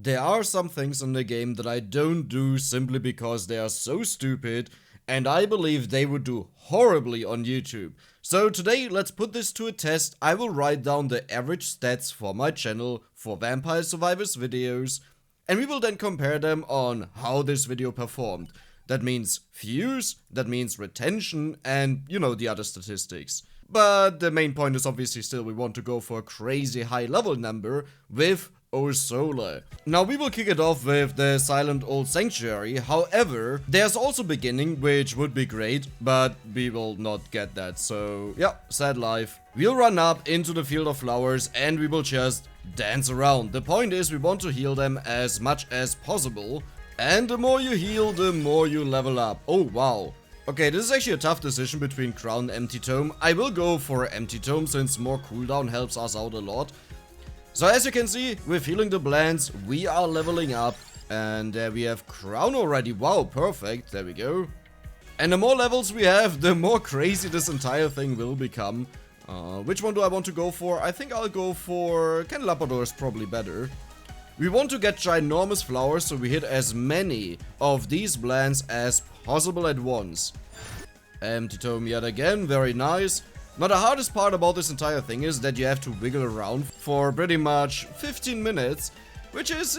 There are some things in the game that I don't do simply because they are so stupid, and I believe they would do horribly on YouTube. So today, let's put this to a test. I will write down the average stats for my channel for Vampire Survivors videos, and we will then compare them on how this video performed. That means views, that means retention, and the other statistics. But the main point is obviously still we want to go for a crazy high level number with O'Solee. Now we will kick it off with the Silent Old Sanctuary. However, there's also beginning, which would be great, but we will not get that. So yeah, sad life. We'll run up into the Field of Flowers and we will just dance around. The point is we want to heal them as much as possible. And the more you heal, the more you level up. Oh wow. Okay, this is actually a tough decision between Crown and Empty Tome. I will go for Empty Tome since more cooldown helps us out a lot. So as you can see, with healing the Blends, we are leveling up. And we have Crown already. Wow, perfect. There we go. And the more levels we have, the more crazy this entire thing will become. Which one do I want to go for? I think I'll go for Candelabrador is probably better. We want to get ginormous flowers, so we hit as many of these Blends as possible at once. Empty Tome yet again, very nice. Now the hardest part about this entire thing is that you have to wiggle around for pretty much 15 minutes, which is,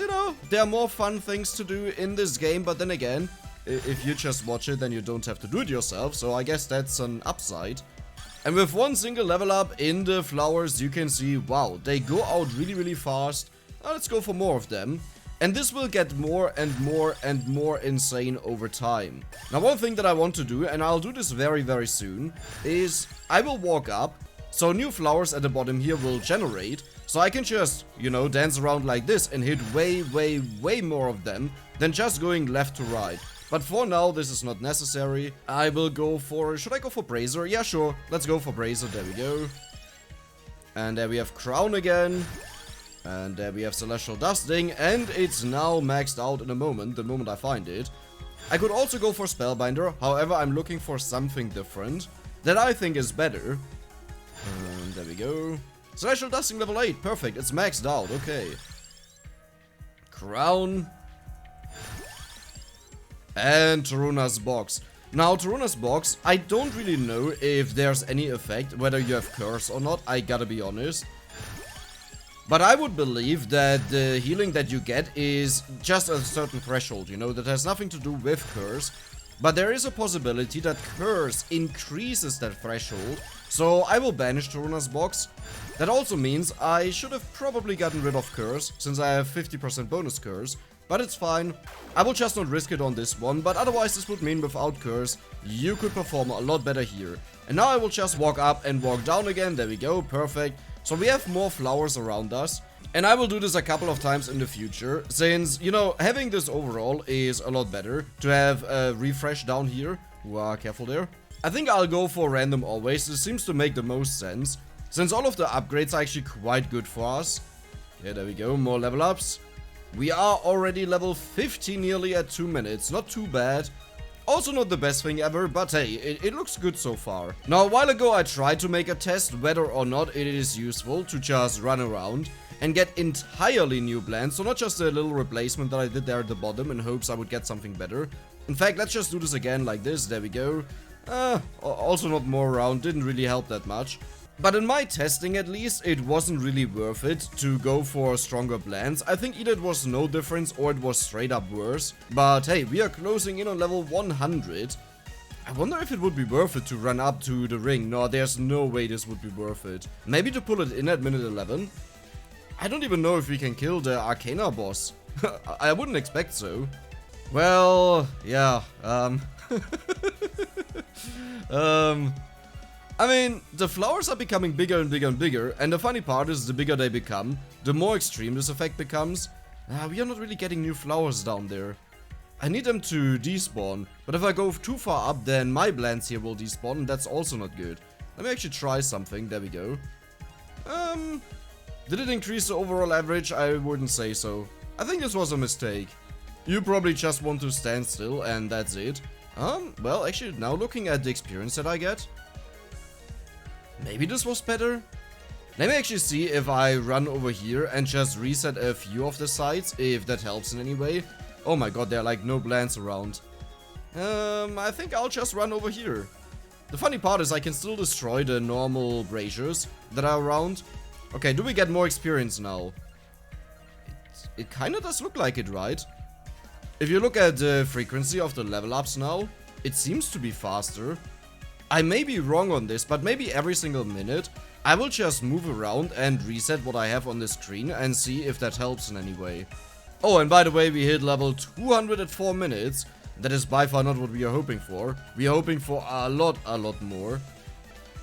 there are more fun things to do in this game, but then again, if you just watch it, then you don't have to do it yourself, so I guess that's an upside. And with one single level up in the flowers, you can see, wow, they go out really, really fast. Now let's go for more of them. And this will get more and more and more insane over time. Now one thing that I want to do, and I'll do this very, very soon, is I will walk up. So new flowers at the bottom here will generate. So I can just, dance around like this and hit way, way, way more of them than just going left to right. But for now, this is not necessary. I will go for, should I go for Brazier? Yeah, sure. Let's go for Brazier. There we go. And there we have Crown again. And there we have Celestial Dusting, and it's now maxed out in a moment, the moment I find it. I could also go for Spellbinder, however I'm looking for something different that I think is better. And there we go. Celestial Dusting level 8, perfect, it's maxed out, okay. Crown. And Taruna's Box. Now Taruna's Box, I don't really know if there's any effect, whether you have Curse or not, I gotta be honest. But I would believe that the healing that you get is just a certain threshold, that has nothing to do with Curse. But there is a possibility that Curse increases that threshold, so I will banish Taruna's Box. That also means I should have probably gotten rid of Curse, since I have 50% bonus Curse. But it's fine, I will just not risk it on this one, but otherwise this would mean without Curse, you could perform a lot better here. And now I will just walk up and walk down again, there we go, perfect. So we have more flowers around us, and I will do this a couple of times in the future, since, having this overall is a lot better to have a refresh down here. Wow, careful there. I think I'll go for random always, this seems to make the most sense, since all of the upgrades are actually quite good for us. Yeah, there we go, more level ups. We are already level 50 nearly at 2 minutes, not too bad. Also not the best thing ever, but hey, it looks good so far. Now a while ago I tried to make a test whether or not it is useful to just run around and get entirely new Blends, so not just a little replacement that I did there at the bottom in hopes I would get something better. In fact, let's just do this again like this, there we go. Also not more around, didn't really help that much. But in my testing at least, it wasn't really worth it to go for stronger Blends. I think either it was no difference or it was straight up worse. But hey, we are closing in on level 100. I wonder if it would be worth it to run up to the ring. No, there's no way this would be worth it. Maybe to pull it in at minute 11? I don't even know if we can kill the Arcana boss. I wouldn't expect so. Well, yeah, I mean, the flowers are becoming bigger and bigger and bigger, and the funny part is the bigger they become, the more extreme this effect becomes. We are not really getting new flowers down there. I need them to despawn, but if I go too far up, then my Blends here will despawn, and that's also not good. Let me actually try something, there we go. Did it increase the overall average? I wouldn't say so. I think this was a mistake. You probably just want to stand still, and that's it. Well, actually, now looking at the experience that I get, maybe this was better? Let me actually see if I run over here and just reset a few of the sites, if that helps in any way. Oh my god, there are like no lands around. I think I'll just run over here. The funny part is I can still destroy the normal braziers that are around. Okay, do we get more experience now? It kind of does look like it, right? If you look at the frequency of the level ups now, it seems to be faster. I may be wrong on this, but maybe every single minute I will just move around and reset what I have on the screen and see if that helps in any way. Oh, and by the way, we hit level 200 at 4 minutes. That is by far not what we are hoping for. We are hoping for a lot more.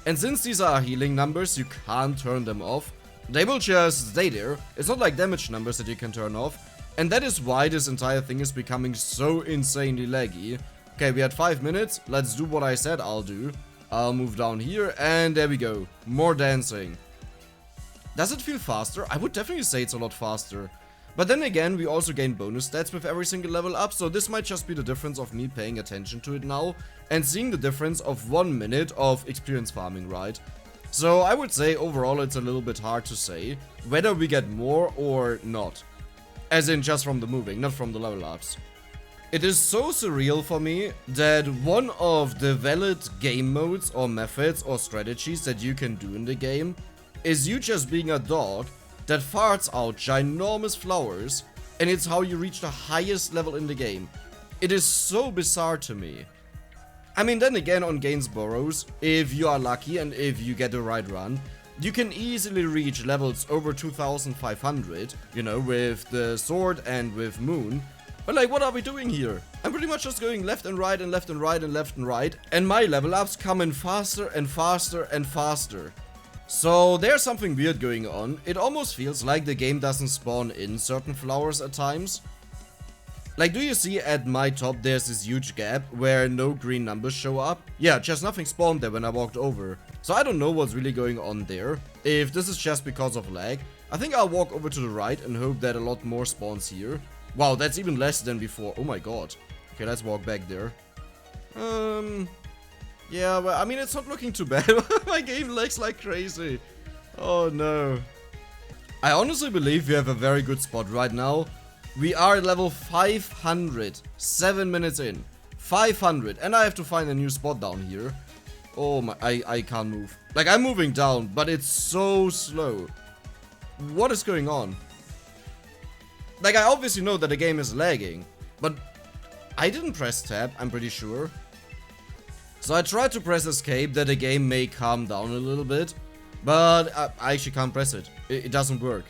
And since these are healing numbers, you can't turn them off. They will just stay there. It's not like damage numbers that you can turn off. And that is why this entire thing is becoming so insanely laggy. Okay, we had 5 minutes. Let's do what I said I'll do. I'll move down here, and there we go. More dancing. Does it feel faster? I would definitely say it's a lot faster. But then again, we also gain bonus stats with every single level up, so this might just be the difference of me paying attention to it now and seeing the difference of 1 minute of experience farming, right? So I would say overall it's a little bit hard to say whether we get more or not. As in just from the moving, not from the level ups. It is so surreal for me that one of the valid game modes or methods or strategies that you can do in the game is you just being a dog that farts out ginormous flowers, and it's how you reach the highest level in the game. It is so bizarre to me. I mean, then again, on Gainsboroughs, if you are lucky and if you get the right run, you can easily reach levels over 2500, you know, with the sword and with Moon. But like, what are we doing here? I'm pretty much just going left and right and left and right and left and right, and my level ups come in faster and faster and faster. So there's something weird going on. It almost feels like the game doesn't spawn in certain flowers at times. Like, do you see at my top there's this huge gap where no green numbers show up? Yeah, just nothing spawned there when I walked over. So I don't know what's really going on there. If this is just because of lag, I think I'll walk over to the right and hope that a lot more spawns here. Wow, that's even less than before. Oh my god. Okay, let's walk back there. Yeah, well, I mean, it's not looking too bad. My game lags like crazy. Oh no. I honestly believe we have a very good spot right now. We are at level 500. 7 minutes in. 500. And I have to find a new spot down here. Oh my, I can't move. Like, I'm moving down, but it's so slow. What is going on? Like, I obviously know that the game is lagging, but I didn't press tab, I'm pretty sure. So I tried to press escape that the game may calm down a little bit, but I actually can't press it. It doesn't work.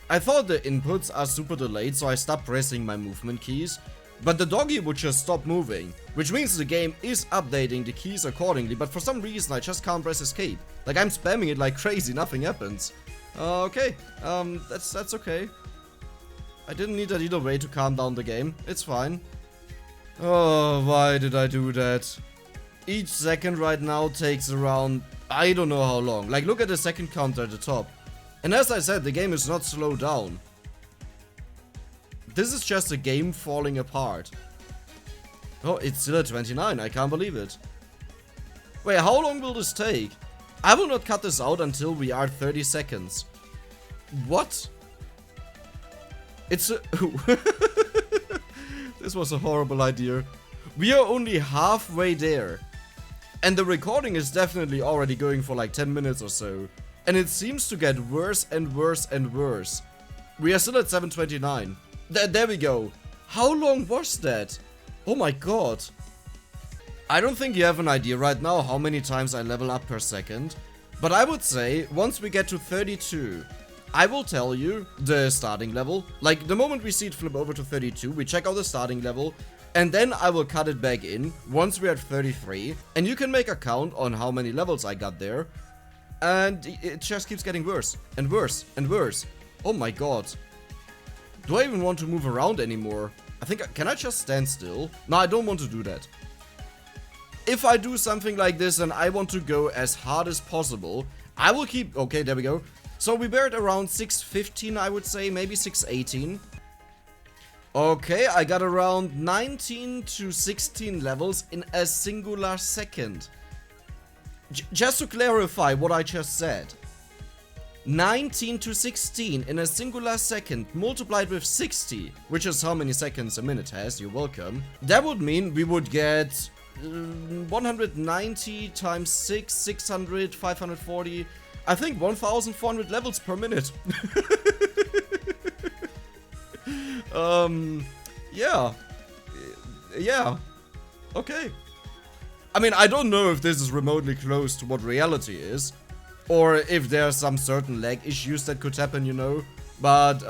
I thought the inputs are super delayed, so I stopped pressing my movement keys, but the doggy would just stop moving, which means the game is updating the keys accordingly, but for some reason I just can't press escape. Like, I'm spamming it like crazy, nothing happens. Okay, that's okay. I didn't need that either way to calm down the game. It's fine. Oh, why did I do that? Each second right now takes around, I don't know how long. Like, look at the second counter at the top. And as I said, the game is not slowed down. This is just a game falling apart. Oh, it's still at 29. I can't believe it. Wait, how long will this take? I will not cut this out until we are 30 seconds. What? It's a... This was a horrible idea. We are only halfway there. And the recording is definitely already going for like 10 minutes or so. And it seems to get worse and worse and worse. We are still at 7:29. There we go. How long was that? Oh my god. I don't think you have an idea right now how many times I level up per second. But I would say once we get to 32... I will tell you the starting level. Like, the moment we see it flip over to 32, we check out the starting level, and then I will cut it back in once we're at 33, and you can make a count on how many levels I got there, and it just keeps getting worse, and worse, and worse. Oh my god. Do I even want to move around anymore? I think, can I just stand still? No, I don't want to do that. If I do something like this and I want to go as hard as possible, I will keep, okay, there we go. So we were at around 615, I would say, maybe 618. Okay, I got around 19 to 16 levels in a singular second. Just to clarify what I just said. 19 to 16 in a singular second multiplied with 60, which is how many seconds a minute has, you're welcome. That would mean we would get 190 times 6, 600, 540, I think 1400 levels per minute. Yeah. Yeah. Okay. I mean, I don't know if this is remotely close to what reality is, or if there are some certain lag issues that could happen, you know, but,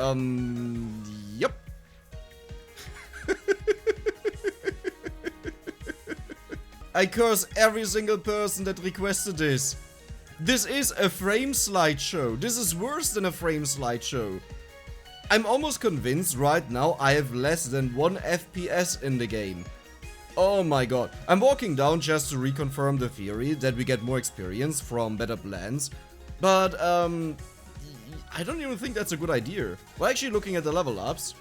yep. I curse every single person that requested this. This is a frame slideshow. This is worse than a frame slideshow. I'm almost convinced right now I have less than 1 FPS in the game. Oh my god. I'm walking down just to reconfirm the theory that we get more experience from better plans. But, I don't even think that's a good idea. Well, actually looking at the level ups,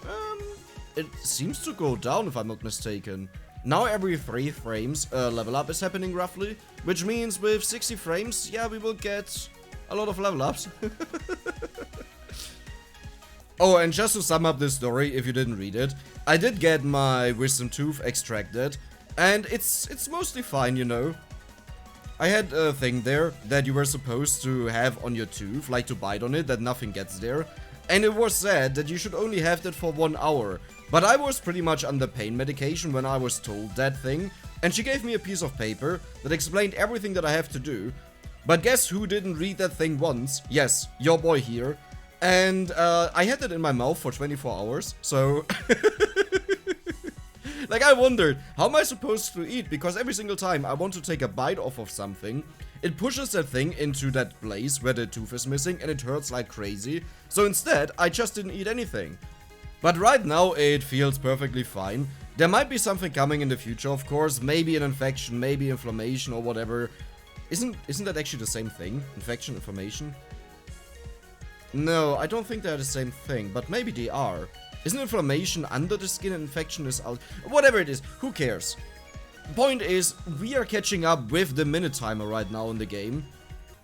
it seems to go down if I'm not mistaken. Now every 3 frames a level up is happening roughly, which means with 60 frames, yeah, we will get a lot of level ups. Oh, and just to sum up this story, if you didn't read it, I did get my wisdom tooth extracted, and it's mostly fine, you know. I had a thing there that you were supposed to have on your tooth, like to bite on it, that nothing gets there, and it was said that you should only have that for 1 hour. But I was pretty much under pain medication when I was told that thing, and she gave me a piece of paper that explained everything that I have to do. But guess who didn't read that thing once? Yes, your boy here. And I had it in my mouth for 24 hours, so... Like, I wondered, how am I supposed to eat? Because every single time I want to take a bite off of something, it pushes that thing into that place where the tooth is missing and it hurts like crazy. So instead, I just didn't eat anything. But right now, it feels perfectly fine. There might be something coming in the future, of course. Maybe an infection, maybe inflammation or whatever. Isn't that actually the same thing? Infection, inflammation? No, I don't think they're the same thing, but maybe they are. Isn't inflammation under the skin and infection is out? Whatever it is, who cares? Point is, we are catching up with the minute timer right now in the game.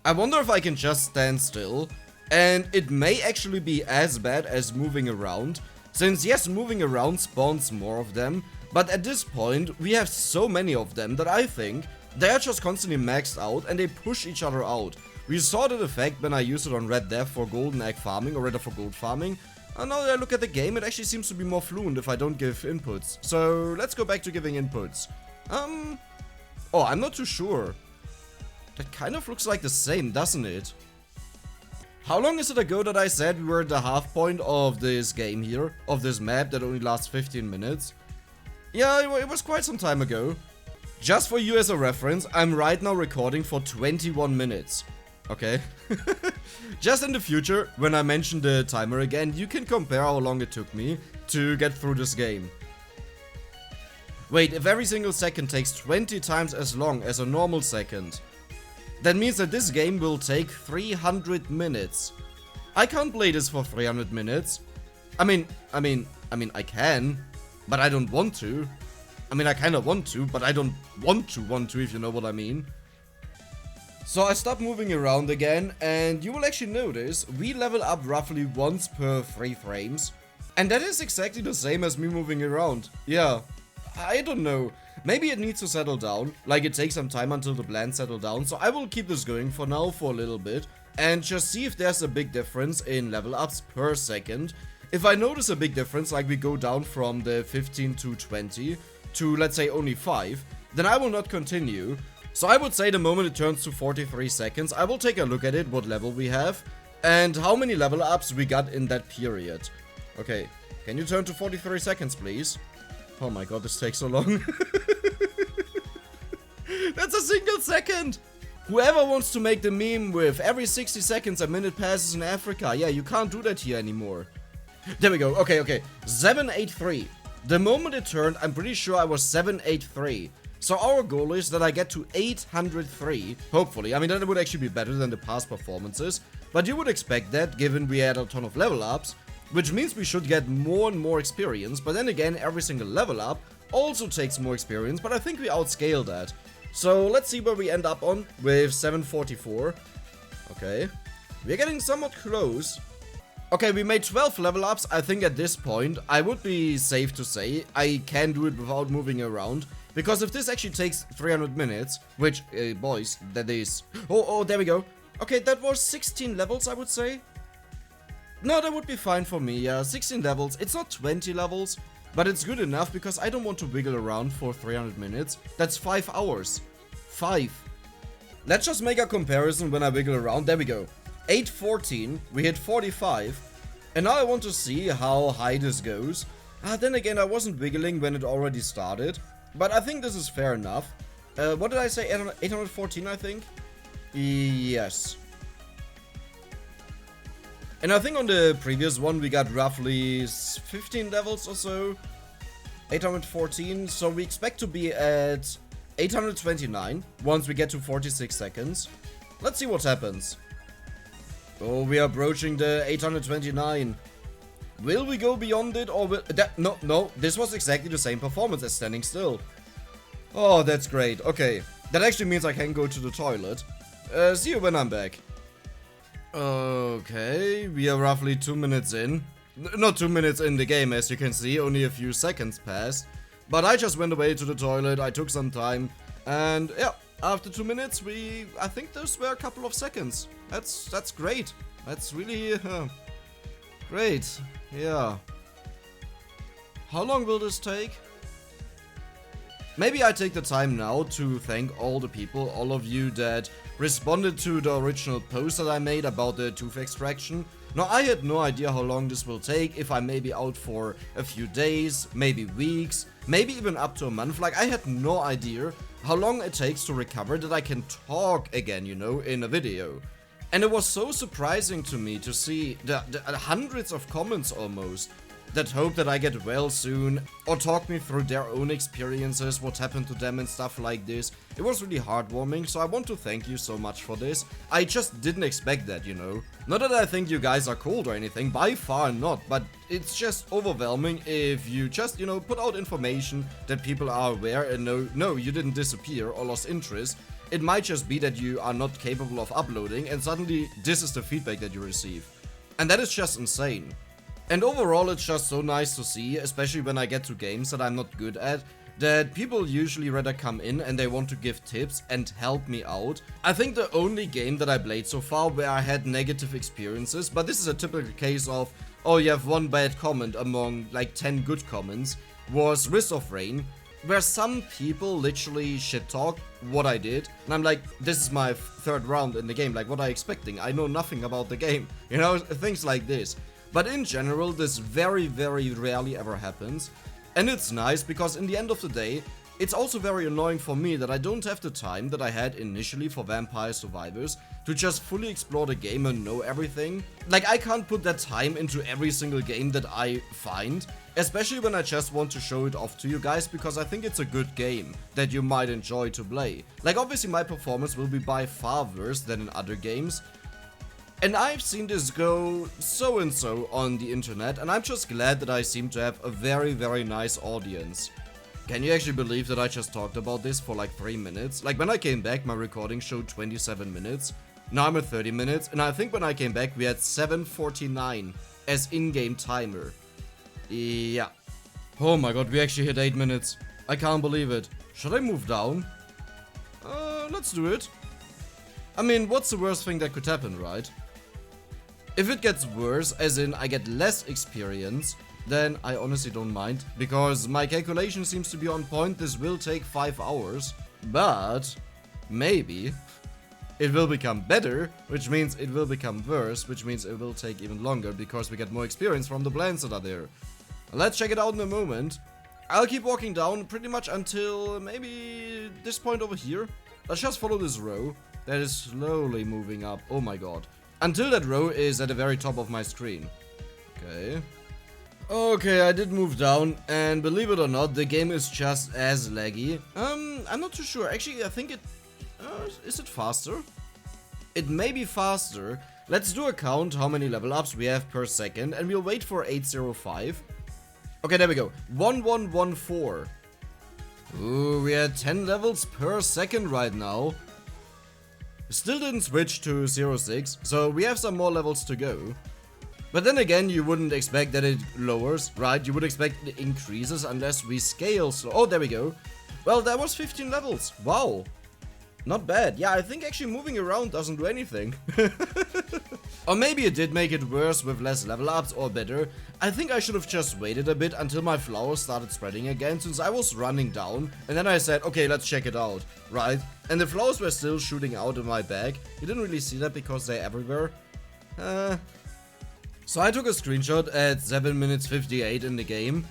I wonder if I can just stand still. And it may actually be as bad as moving around. Since yes, moving around spawns more of them. But at this point, we have so many of them that I think they are just constantly maxed out and they push each other out. We saw that effect when I used it on Red Death for golden egg farming, or rather for gold farming. And now that I look at the game, it actually seems to be more fluent if I don't give inputs. So let's go back to giving inputs. Oh, I'm not too sure. That kind of looks like the same, doesn't it? How long is it ago that I said we were at the half point of this game here? Of this map that only lasts 15 minutes? Yeah, it was quite some time ago. Just for you as a reference, I'm right now recording for 21 minutes. Okay. Just in the future, when I mention the timer again, you can compare how long it took me to get through this game. Wait, if every single second takes 20 times as long as a normal second, that means that this game will take 300 minutes. I can't play this for 300 minutes. I mean, I can, but I don't want to. I mean, I kinda want to, but I don't want to, if you know what I mean. So I stopped moving around again, and you will actually notice we level up roughly once per 3 frames. And that is exactly the same as me moving around. Yeah, I don't know. Maybe it needs to settle down, like it takes some time until the plants settle down, so I will keep this going for now for a little bit, and just see if there's a big difference in level ups per second. If I notice a big difference, like we go down from the 15 to 20 to let's say only 5, then I will not continue. So I would say the moment it turns to 43 seconds, I will take a look at it, what level we have, and how many level ups we got in that period. Okay, can you turn to 43 seconds, please? Oh my god, this takes so long. That's a single second! Whoever wants to make the meme with every 60 seconds a minute passes in Africa, yeah, you can't do that here anymore. There we go, okay. 783. The moment it turned, I'm pretty sure I was 783. So our goal is that I get to 803, hopefully. I mean, that would actually be better than the past performances. But you would expect that, given we had a ton of level ups. Which means we should get more and more experience. But then again, every single level up also takes more experience. But I think we outscale that. So let's see where we end up on with 744. Okay. We're getting somewhat close. Okay, we made 12 level ups. I think at this point, I would be safe to say I can do it without moving around. Because if this actually takes 300 minutes, which, boys, that is... Oh, there we go. Okay, that was 16 levels, I would say. No, that would be fine for me, yeah, 16 levels. It's not 20 levels, but it's good enough because I don't want to wiggle around for 300 minutes. That's 5 hours. 5. Let's just make a comparison when I wiggle around. There we go. 8:14, we hit 45, and now I want to see how high this goes. Then again, I wasn't wiggling when it already started, but I think this is fair enough. What did I say? 814, I think? Yes. And I think on the previous one we got roughly 15 levels or so. 814, so we expect to be at 829 once we get to 46 seconds. Let's see what happens. Oh, we are approaching the 829. Will we go beyond it or will... No, this was exactly the same performance as standing still. Oh, that's great. Okay, that actually means I can go to the toilet. See you when I'm back. Okay, we are roughly 2 minutes in. Not 2 minutes in the game, as you can see, only a few seconds passed. But I just went away to the toilet, I took some time, and yeah, after 2 minutes, I think those were a couple of seconds. That's great. That's really great. Yeah. How long will this take? Maybe I take the time now to thank all the people, all of you that responded to the original post that I made about the tooth extraction. Now, I had no idea how long this will take, if I may be out for a few days, maybe weeks, maybe even up to a month. Like, I had no idea how long it takes to recover that I can talk again, you know, in a video. And it was so surprising to me to see the hundreds of comments almost that hope that I get well soon or talk me through their own experiences, what happened to them and stuff like this. It was really heartwarming, so I want to thank you so much for this. I just didn't expect that, you know. Not that I think you guys are cold or anything, by far not, but it's just overwhelming if you just, you know, put out information that people are aware and know, no, you didn't disappear or lost interest. It might just be that you are not capable of uploading and suddenly this is the feedback that you receive. And that is just insane. And overall, it's just so nice to see, especially when I get to games that I'm not good at, that people usually rather come in and they want to give tips and help me out. I think the only game that I played so far where I had negative experiences, but this is a typical case of, oh, you have one bad comment among like 10 good comments, was Risk of Rain, where some people literally shit talk what I did, and I'm like, this is my third round in the game, like what are you expecting? I know nothing about the game, you know, things like this. But in general, this very, very rarely ever happens. And it's nice because in the end of the day, it's also very annoying for me that I don't have the time that I had initially for Vampire Survivors to just fully explore the game and know everything. Like, I can't put that time into every single game that I find, especially when I just want to show it off to you guys because I think it's a good game that you might enjoy to play. Like, obviously my performance will be by far worse than in other games. And I've seen this go so and so on the internet, and I'm just glad that I seem to have a very, very nice audience. Can you actually believe that I just talked about this for like 3 minutes? Like, when I came back, my recording showed 27 minutes. Now I'm at 30 minutes, and I think when I came back, we had 7:49 as in-game timer. Yeah. Oh my god, we actually hit 8 minutes. I can't believe it. Should I move down? Let's do it. I mean, what's the worst thing that could happen, right? If it gets worse, as in I get less experience, then I honestly don't mind, because my calculation seems to be on point. This will take 5 hours, but maybe it will become better, which means it will become worse, which means it will take even longer because we get more experience from the plants that are there. Let's check it out in a moment. I'll keep walking down pretty much until maybe this point over here. Let's just follow this row that is slowly moving up. Oh my god. Until that row is at the very top of my screen. Okay. Okay, I did move down, and believe it or not, the game is just as laggy. I'm not too sure. Actually, I think it... is it faster? It may be faster. Let's do a count how many level ups we have per second, and we'll wait for 805. Okay, there we go. 1114. Ooh, we are 10 levels per second right now. Still didn't switch to 06, so we have some more levels to go. But then again, you wouldn't expect that it lowers, right? You would expect it increases unless we scale slow. Oh, there we go. Well, that was 15 levels. Wow. Not bad. Yeah, I think actually moving around doesn't do anything. Or maybe it did make it worse with less level ups, or better. I think I should have just waited a bit until my flowers started spreading again, since I was running down. And then I said, okay, let's check it out, right? And the flowers were still shooting out of my bag. You didn't really see that because they're everywhere. So I took a screenshot at 7 minutes 58 in the game.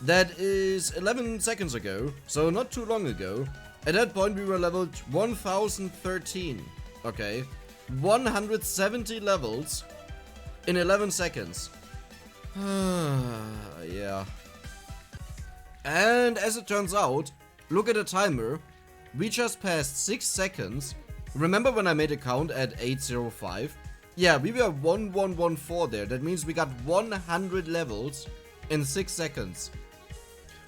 That is 11 seconds ago, so not too long ago. At that point we were leveled 1013, okay? 170 levels in 11 seconds. Yeah. And as it turns out, look at the timer. We just passed 6 seconds. Remember when I made a count at 805? Yeah, we were 1114 there. That means we got 100 levels in 6 seconds.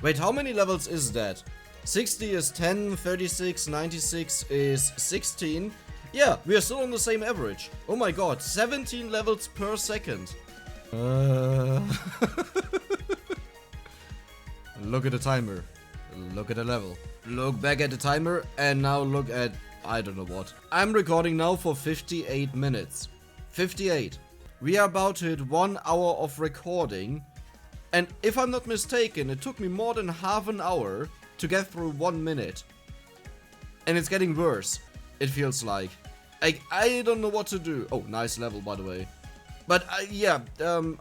Wait, how many levels is that? 60 is 10, 36, 96 is 16. Yeah, we are still on the same average. Oh my god, 17 levels per second. Look at the timer. Look at the level. Look back at the timer and now look at I don't know what. I'm recording now for 58 minutes. 58. We are about to hit 1 hour of recording. And if I'm not mistaken, it took me more than half an hour to get through 1 minute. And it's getting worse, it feels like. I don't know what to do. Oh, nice level, by the way. But yeah,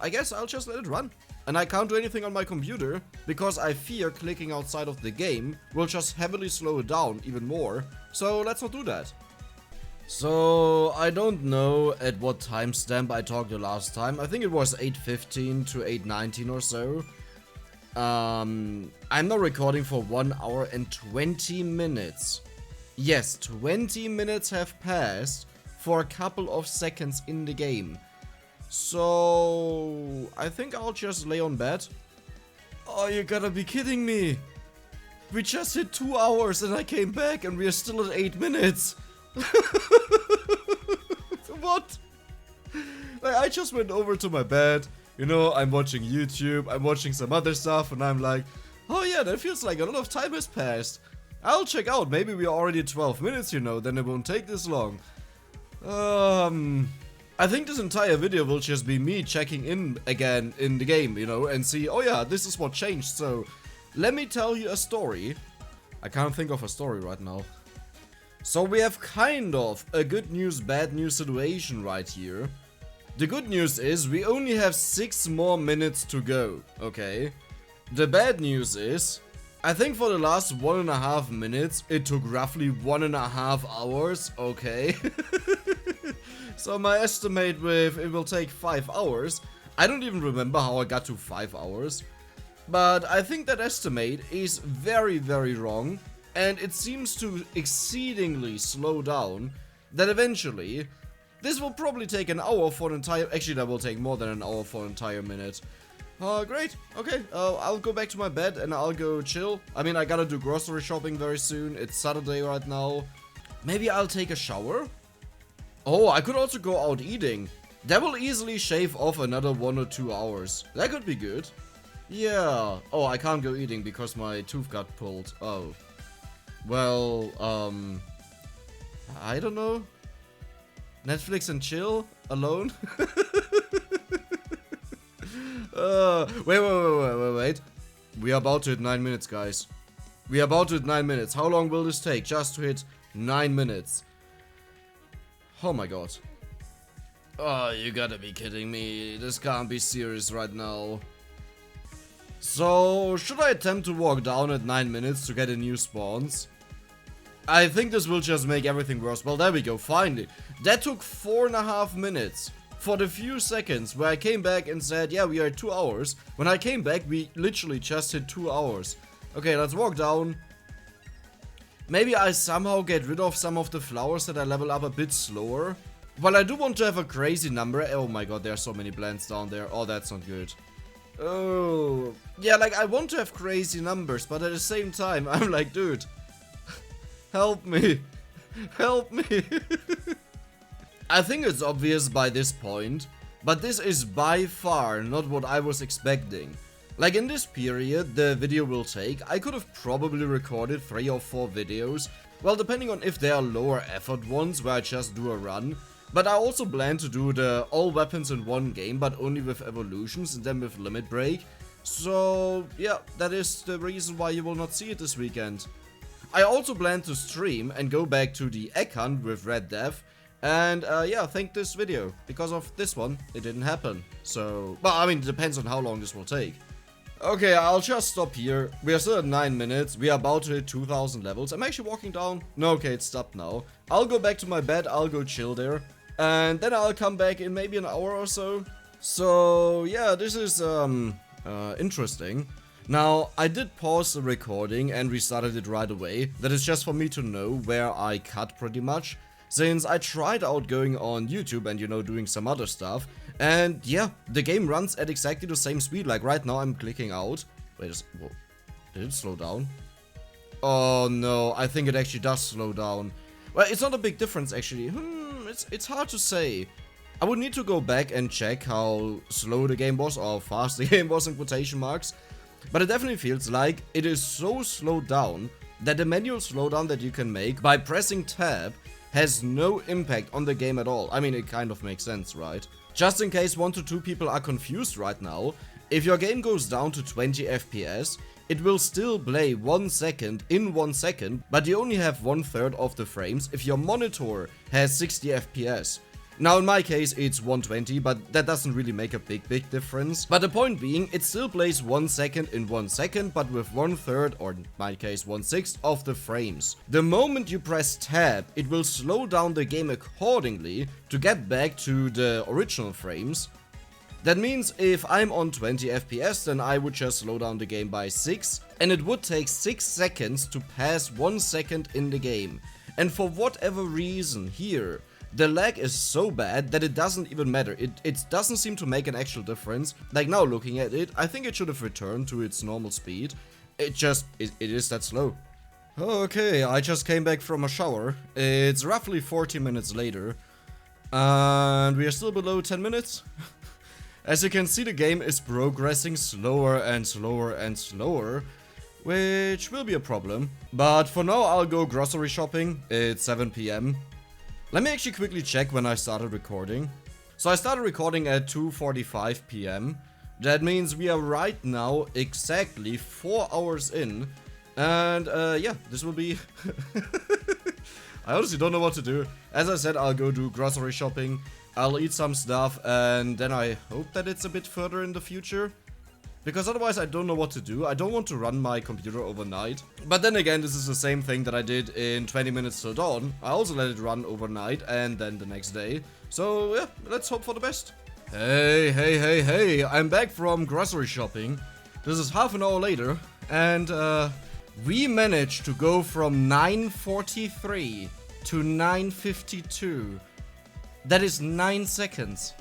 I guess I'll just let it run. And I can't do anything on my computer, because I fear clicking outside of the game will just heavily slow it down even more. So let's not do that. So, I don't know at what timestamp I talked the last time. I think it was 8:15 to 8:19 or so. I'm now recording for 1 hour and 20 minutes. Yes, 20 minutes have passed for a couple of seconds in the game. So, I think I'll just lay on bed. Oh, you gotta be kidding me. We just hit 2 hours and I came back and we are still at 8 minutes. What? Like, I just went over to my bed, you know, I'm watching YouTube, I'm watching some other stuff, and I'm like, oh yeah, that feels like a lot of time has passed. I'll check out, maybe we are already at 12 minutes, you know, then it won't take this long. I think this entire video will just be me checking in again in the game, you know, and see, oh yeah, this is what changed, so let me tell you a story. I can't think of a story right now. So we have kind of a good news, bad news situation right here. The good news is we only have 6 more minutes to go, okay? The bad news is, I think for the last 1.5 minutes, it took roughly 1.5 hours, okay? So my estimate with it will take 5 hours. I don't even remember how I got to 5 hours. But I think that estimate is very, very wrong. And it seems to exceedingly slow down that eventually this will probably take an hour for an entire... Actually, that will take more than an hour for an entire minute. Great. Okay, I'll go back to my bed and I'll go chill. I mean, I gotta do grocery shopping very soon. It's Saturday right now. Maybe I'll take a shower? Oh, I could also go out eating. That will easily shave off another 1 or 2 hours. That could be good. Yeah. Oh, I can't go eating because my tooth got pulled. Oh. Well, I don't know. Netflix and chill alone. Wait. We are about to hit 9 minutes, guys. We are about to hit 9 minutes. How long will this take just to hit 9 minutes? Oh my god. Oh, you gotta be kidding me. This can't be serious right now. So, should I attempt to walk down at 9 minutes to get a new spawns? I think this will just make everything worse. Well, there we go, finally. That took 4.5 minutes. For the few seconds where I came back and said, yeah, we are at 2 hours. When I came back, we literally just hit 2 hours. Okay, let's walk down. Maybe I somehow get rid of some of the flowers that I level up a bit slower. Well, I do want to have a crazy number. Oh my god, there are so many blends down there. Oh, that's not good. Oh, yeah, like I want to have crazy numbers, but at the same time, I'm like, dude, help me. Help me. I think it's obvious by this point, but this is by far not what I was expecting. Like in this period the video will take, I could have probably recorded 3 or 4 videos, well depending on if they are lower effort ones where I just do a run, but I also plan to do the all weapons in one game but only with evolutions and then with limit break, so yeah, that is the reason why you will not see it this weekend. I also plan to stream and go back to the egg hunt with Red Death. And yeah, thank this video. Because of this one, it didn't happen. So, well, I mean, it depends on how long this will take. Okay, I'll just stop here. We are still at 9 minutes. We are about to hit 2000 levels. I'm actually walking down. No, okay, it's stopped now. I'll go back to my bed. I'll go chill there. And then I'll come back in maybe an hour or so. So, yeah, this is interesting. Now, I did pause the recording and restarted it right away. That is just for me to know where I cut pretty much. Since I tried out going on YouTube and, you know, doing some other stuff. And yeah, the game runs at exactly the same speed. Like right now I'm clicking out. Wait, whoa, did it slow down? Oh no, I think it actually does slow down. Well, it's not a big difference actually. It's hard to say. I would need to go back and check how slow the game was or fast the game was in quotation marks. But it definitely feels like it is so slowed down that the manual slowdown that you can make by pressing tab has no impact on the game at all. I mean, it kind of makes sense, right? Just in case 1 to 2 people are confused right now, if your game goes down to 20 FPS, it will still play 1 second in 1 second, but you only have 1/3 of the frames if your monitor has 60 FPS. Now in my case it's 120, but that doesn't really make a big difference. But the point being, it still plays 1 second in 1 second, but with 1/3, or in my case 1/6 of the frames. The moment you press tab, it will slow down the game accordingly to get back to the original frames. That means if I'm on 20 FPS, then I would just slow down the game by 6, and it would take 6 seconds to pass 1 second in the game. And for whatever reason here, the lag is so bad that it doesn't even matter. It doesn't seem to make an actual difference. Like now looking at it, I think it should have returned to its normal speed. It is that slow. Okay, I just came back from a shower. It's roughly 40 minutes later. And we are still below 10 minutes. As you can see, the game is progressing slower and slower and slower, which will be a problem. But for now, I'll go grocery shopping. It's 7 PM. Let me actually quickly check when I started recording. So I started recording at 2:45 PM. That means we are right now exactly 4 hours in. And yeah, this will be... I honestly don't know what to do. As I said, I'll go do grocery shopping. I'll eat some stuff and then I hope that it's a bit further in the future. Because otherwise I don't know what to do. I don't want to run my computer overnight. But then again, this is the same thing that I did in 20 minutes till dawn. I also let it run overnight and then the next day. So yeah, let's hope for the best. Hey, I'm back from grocery shopping. This is half an hour later. And we managed to go from 9:43 to 9:52. That is 9 seconds.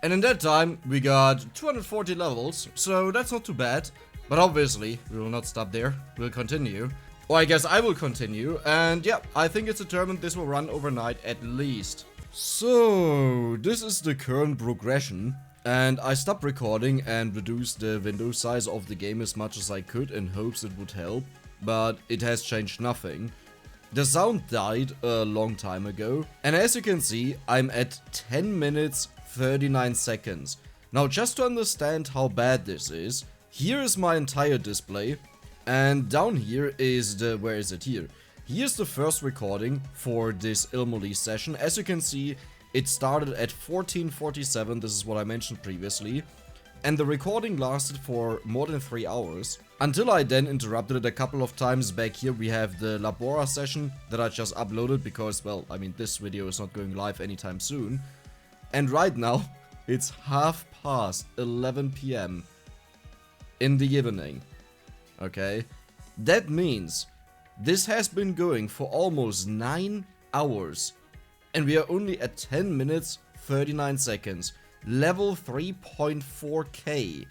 And in that time, we got 240 levels, so that's not too bad. But obviously, we will not stop there. We'll continue. Or I guess I will continue. And yeah, I think it's determined this will run overnight at least. So, this is the current progression. And I stopped recording and reduced the window size of the game as much as I could in hopes it would help. But it has changed nothing. The sound died a long time ago. And as you can see, I'm at 10 minutes 39 seconds. Now just to understand how bad this is, here is my entire display and down here is the, where is it here? Here's the first recording for this Il Molise session. As you can see, it started at 14:47, this is what I mentioned previously, and the recording lasted for more than 3 hours. Until I then interrupted it a couple of times. Back here we have the Labora session that I just uploaded because, well, I mean, this video is not going live anytime soon. And right now, it's 11:30 PM in the evening, okay? That means this has been going for almost 9 hours, and we are only at 10 minutes 39 seconds, level 3.4k.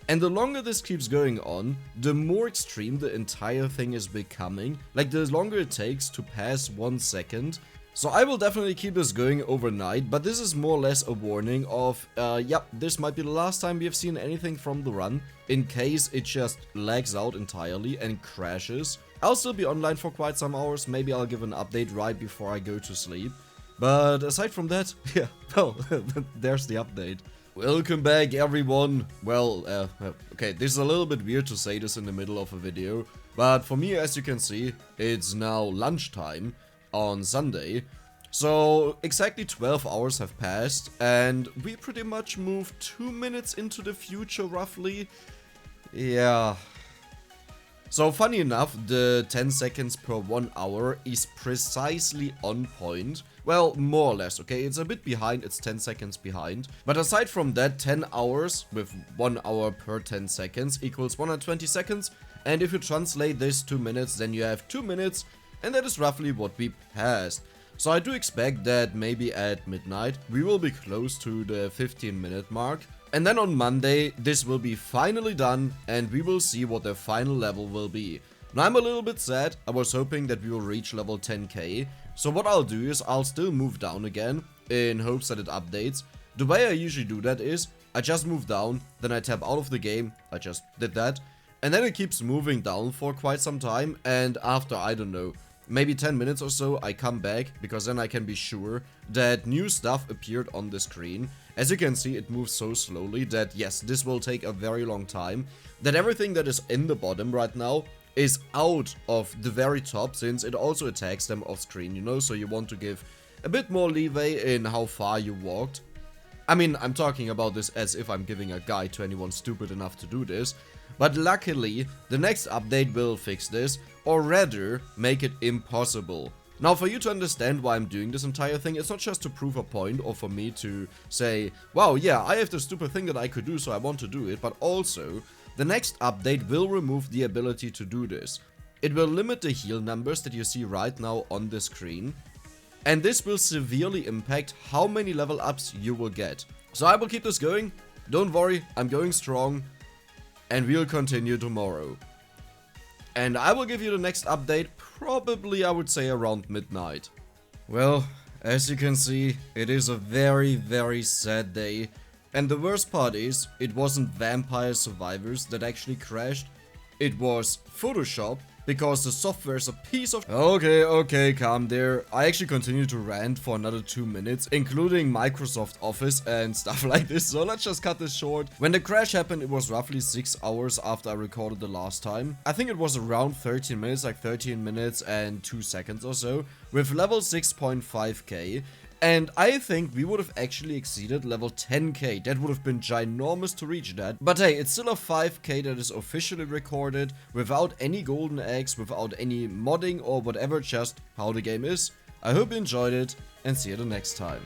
And the longer this keeps going on, the more extreme the entire thing is becoming. Like, the longer it takes to pass 1 second. So I will definitely keep this going overnight, but this is more or less a warning of, yep, this might be the last time we have seen anything from the run, in case it just lags out entirely and crashes. I'll still be online for quite some hours, maybe I'll give an update right before I go to sleep. But aside from that, yeah, well, there's the update. Welcome back, everyone. Well, okay, this is a little bit weird to say this in the middle of a video, but for me, as you can see, it's now lunchtime on Sunday. So exactly 12 hours have passed, and we pretty much moved 2 minutes into the future, roughly. Yeah. So funny enough, the 10 seconds per 1 hour is precisely on point. Well, more or less, okay? It's a bit behind, it's 10 seconds behind. But aside from that, 10 hours with 1 hour per 10 seconds equals 120 seconds. And if you translate this to minutes, then you have 2 minutes. And that is roughly what we passed. So I do expect that maybe at midnight, we will be close to the 15-minute mark. And then on Monday, this will be finally done, and we will see what the final level will be. Now I'm a little bit sad, I was hoping that we will reach level 10k. So what I'll do is I'll still move down again, in hopes that it updates. The way I usually do that is, I just move down, then I tap out of the game, I just did that. And then it keeps moving down for quite some time, and after, I don't know, maybe 10 minutes or so, I come back, because then I can be sure that new stuff appeared on the screen. As you can see, it moves so slowly that yes, this will take a very long time. That everything that is in the bottom right now is out of the very top, since it also attacks them off screen, you know, so you want to give a bit more leeway in how far you walked. I mean, I'm talking about this as if I'm giving a guide to anyone stupid enough to do this. But luckily, the next update will fix this, or rather, make it impossible. Now, for you to understand why I'm doing this entire thing, it's not just to prove a point or for me to say, wow, yeah, I have this stupid thing that I could do, so I want to do it, but also, the next update will remove the ability to do this. It will limit the heal numbers that you see right now on the screen, and this will severely impact how many level ups you will get. So I will keep this going, don't worry, I'm going strong, and we'll continue tomorrow. And I will give you the next update, probably I would say around midnight. Well, as you can see, it is a very, very sad day. And the worst part is, it wasn't Vampire Survivors that actually crashed. It was Photoshop, because the software is a piece of... Okay, calm there. I actually continue to rant for another 2 minutes, including Microsoft Office and stuff like this, so let's just cut this short. When the crash happened, it was roughly 6 hours after I recorded the last time. I think it was around 13 minutes, like 13 minutes and 2 seconds or so, with level 6.5k. And I think we would have actually exceeded level 10k, that would have been ginormous to reach that. But hey, it's still a 5k that is officially recorded, without any golden eggs, without any modding or whatever, just how the game is. I hope you enjoyed it, and see you the next time.